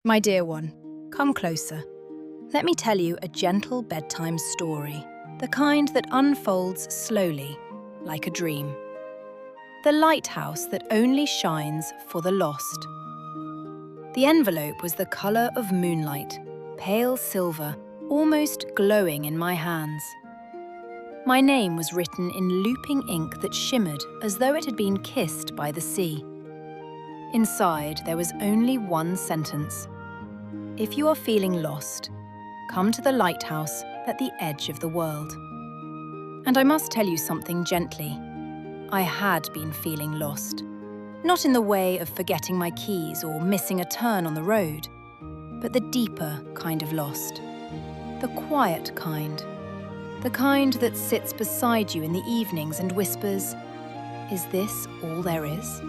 My dear one, come closer. Let me tell you a gentle bedtime story, the kind that unfolds slowly, like a dream. The lighthouse that only shines for the lost. The envelope was the colour of moonlight, pale silver, almost glowing in my hands. My name was written in looping ink that shimmered as though it had been kissed by the sea. Inside, there was only one sentence. If you are feeling lost, come to the lighthouse at the edge of the world. And I must tell you something gently. I had been feeling lost. Not in the way of forgetting my keys or missing a turn on the road, but the deeper kind of lost. The quiet kind. The kind that sits beside you in the evenings and whispers, "Is this all there is?"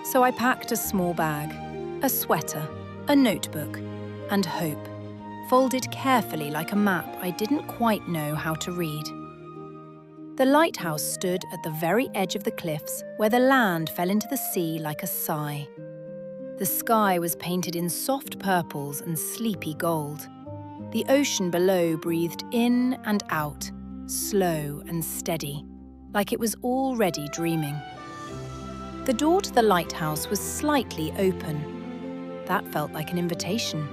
So I packed a small bag, a sweater, a notebook, and hope, folded carefully like a map I didn't quite know how to read. The lighthouse stood at the very edge of the cliffs where the land fell into the sea like a sigh. The sky was painted in soft purples and sleepy gold. The ocean below breathed in and out, slow and steady, like it was already dreaming. The door to the lighthouse was slightly open. That felt like an invitation.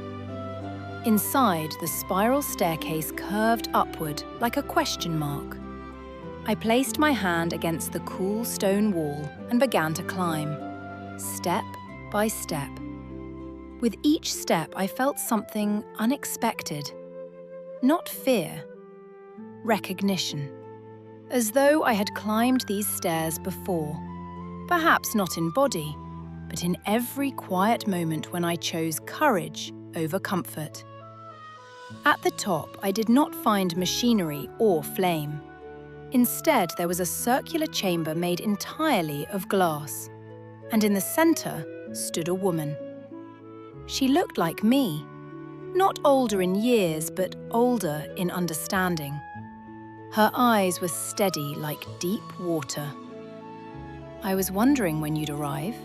Inside, the spiral staircase curved upward like a question mark. I placed my hand against the cool stone wall and began to climb, step by step. With each step, I felt something unexpected. Not fear, recognition. As though I had climbed these stairs before. Perhaps not in body, but in every quiet moment when I chose courage over comfort. At the top, I did not find machinery or flame. Instead, there was a circular chamber made entirely of glass, and in the center stood a woman. She looked like me, not older in years, but older in understanding. Her eyes were steady like deep water. "I was wondering when you'd arrive,"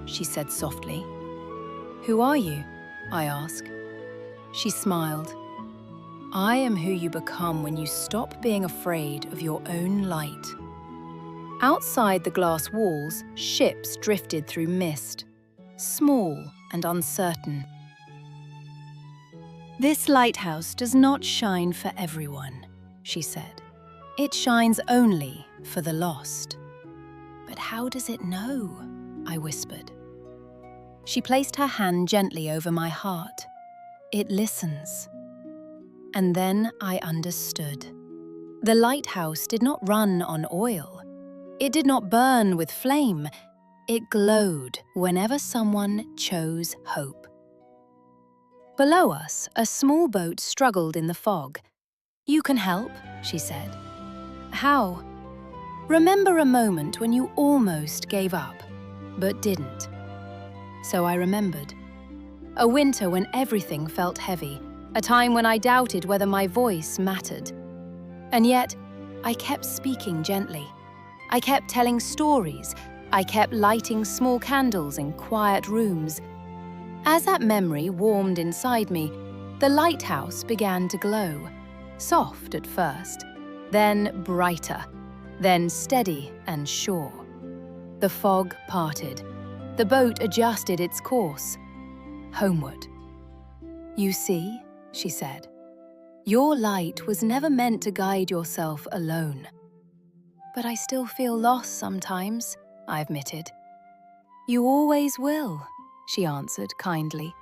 she said softly. "Who are you?" I asked. She smiled. "I am who you become when you stop being afraid of your own light." Outside the glass walls, ships drifted through mist, small and uncertain. "This lighthouse does not shine for everyone," she said. "It shines only for the lost." "But how does it know?" I whispered. She placed her hand gently over my heart. "It listens." And then I understood. The lighthouse did not run on oil. It did not burn with flame. It glowed whenever someone chose hope. Below us, a small boat struggled in the fog. "You can help," she said. "How?" "Remember a moment when you almost gave up, but didn't." So I remembered. A winter when everything felt heavy, a time when I doubted whether my voice mattered. And yet, I kept speaking gently. I kept telling stories. I kept lighting small candles in quiet rooms. As that memory warmed inside me, the lighthouse began to glow, soft at first, then brighter, then steady and sure. The fog parted. The boat adjusted its course, homeward. "You see," she said, "your light was never meant to guide yourself alone." "But I still feel lost sometimes," I admitted. "You always will," she answered kindly.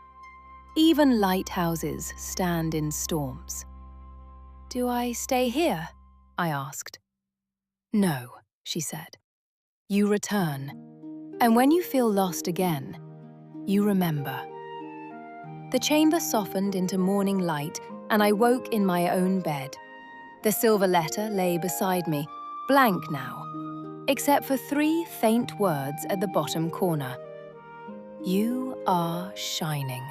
"Even lighthouses stand in storms." "Do I stay here?" I asked. "No," she said. "You return. And when you feel lost again, you remember." The chamber softened into morning light, and I woke in my own bed. The silver letter lay beside me, blank now, except for 3 faint words at the bottom corner. "You are shining."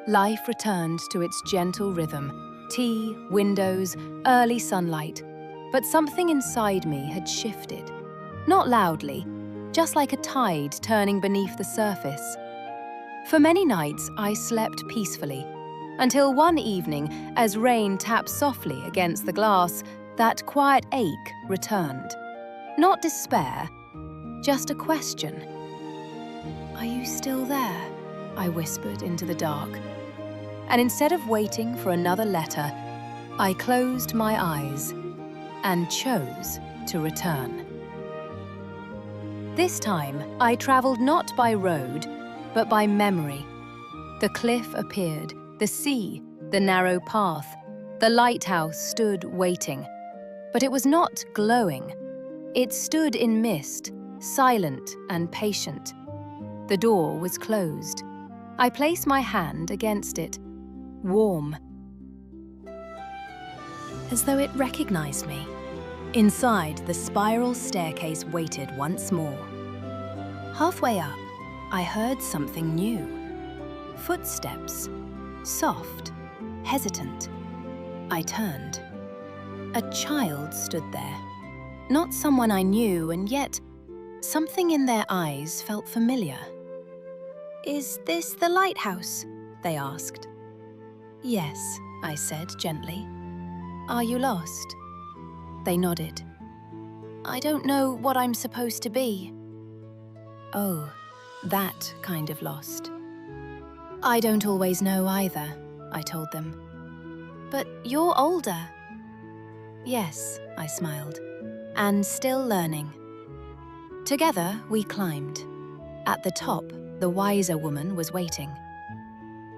Life returned to its gentle rhythm, tea, windows, early sunlight, but something inside me had shifted. Not loudly, just like a tide turning beneath the surface. For many nights, I slept peacefully, until one evening, as rain tapped softly against the glass, that quiet ache returned. Not despair, just a question. "Are you still there?" I whispered into the dark. And instead of waiting for another letter, I closed my eyes and chose to return. This time, I traveled not by road, but by memory. The cliff appeared, the sea, the narrow path. The lighthouse stood waiting. But it was not glowing. It stood in mist, silent and patient. The door was closed. I placed my hand against it, warm, as though it recognized me. Inside, the spiral staircase waited once more. Halfway up, I heard something new. Footsteps, soft, hesitant. I turned. A child stood there. Not someone I knew, and yet something in their eyes felt familiar. "Is this the lighthouse?" they asked. "Yes," I said gently. "Are you lost?" They nodded. "I don't know what I'm supposed to be." "Oh, that kind of lost." "I don't always know either," I told them. "But you're older." "Yes," I smiled, "and still learning." Together, we climbed. At the top, the wiser woman was waiting.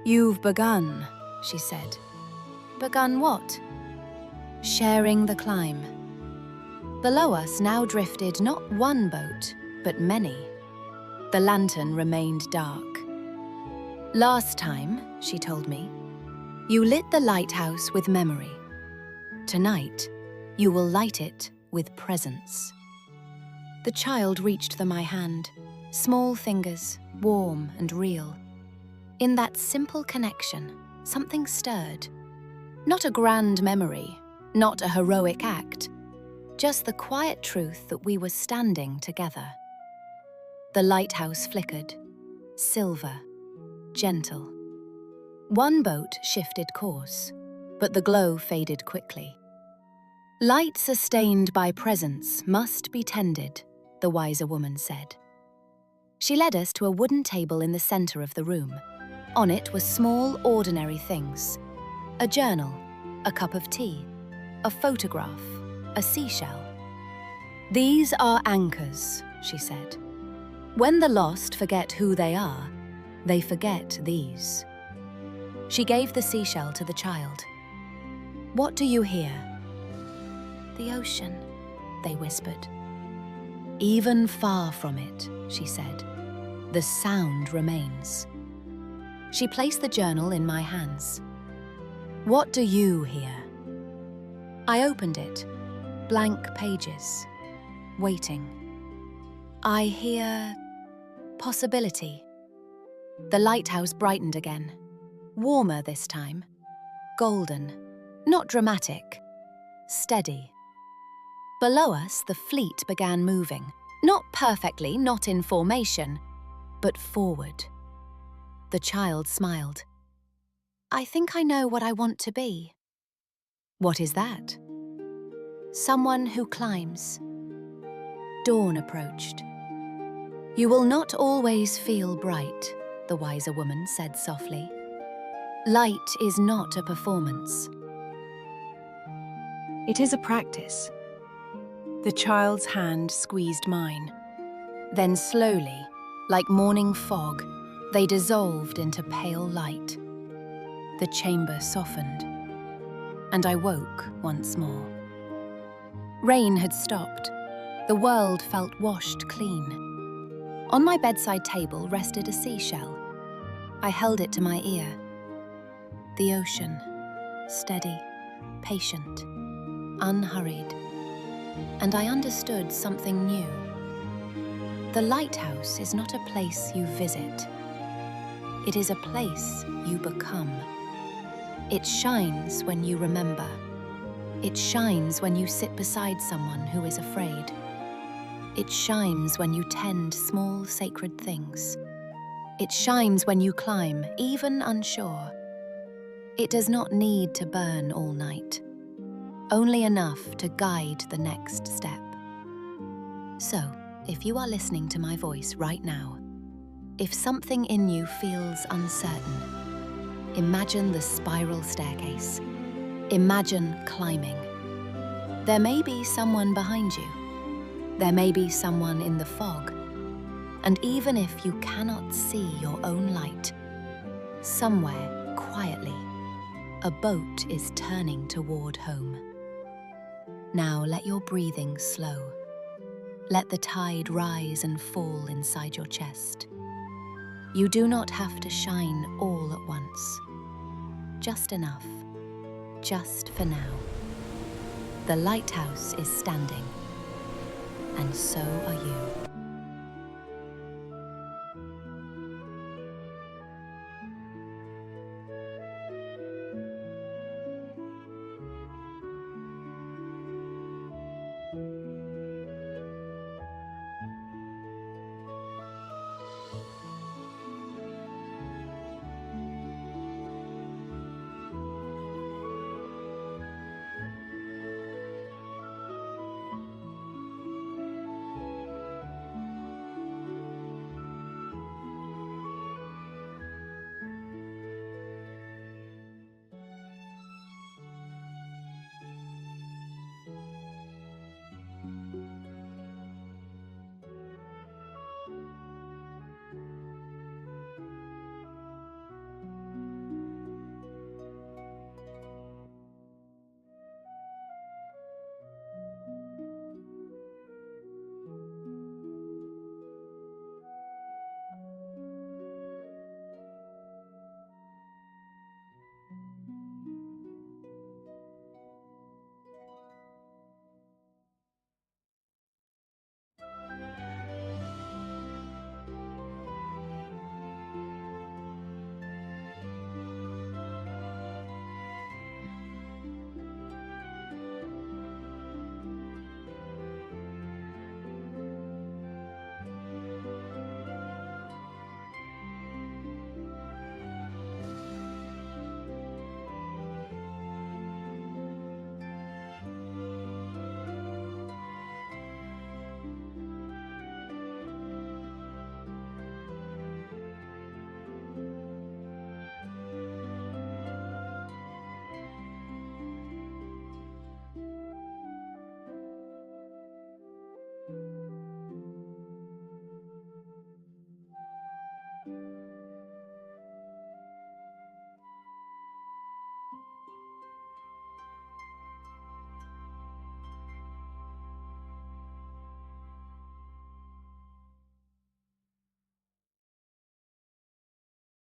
"You've begun," she said. "Begun what?" "Sharing the climb." Below us now drifted not one boat, but many. The lantern remained dark. "Last time," she told me, "you lit the lighthouse with memory. Tonight, you will light it with presence." The child reached for my hand, small fingers, warm and real. In that simple connection, something stirred. Not a grand memory, not a heroic act, just the quiet truth that we were standing together. The lighthouse flickered, silver, gentle. One boat shifted course, but the glow faded quickly. "Light sustained by presence must be tended," the wiser woman said. She led us to a wooden table in the center of the room. On it were small, ordinary things. A journal, a cup of tea, a photograph, a seashell. "These are anchors," she said. "When the lost forget who they forget these." She gave the seashell to the child. "What do you hear?" "The ocean," they whispered. "Even far from it," she said, "the sound remains." She placed the journal in my hands. "What do you hear?" I opened it, blank pages, waiting. "I hear possibility." The lighthouse brightened again, warmer this time, golden, not dramatic, steady. Below us, the fleet began moving, not perfectly, not in formation, but forward. The child smiled. "I think I know what I want to be." "What is that?" "Someone who climbs." Dawn approached. "You will not always feel bright," the wiser woman said softly. "Light is not a performance. It is a practice." The child's hand squeezed mine. Then slowly, like morning fog, they dissolved into pale light. The chamber softened, and I woke once more. Rain had stopped. The world felt washed clean. On my bedside table rested a seashell. I held it to my ear. The ocean, steady, patient, unhurried. And I understood something new. The lighthouse is not a place you visit. It is a place you become. It shines when you remember. It shines when you sit beside someone who is afraid. It shines when you tend small sacred things. It shines when you climb, even unsure. It does not need to burn all night, only enough to guide the next step. So, if you are listening to my voice right now, if something in you feels uncertain, imagine the spiral staircase. Imagine climbing. There may be someone behind you. There may be someone in the fog. And even if you cannot see your own light, somewhere quietly, a boat is turning toward home. Now let your breathing slow. Let the tide rise and fall inside your chest. You do not have to shine all at once. Just enough. Just for now. The lighthouse is standing, and so are you.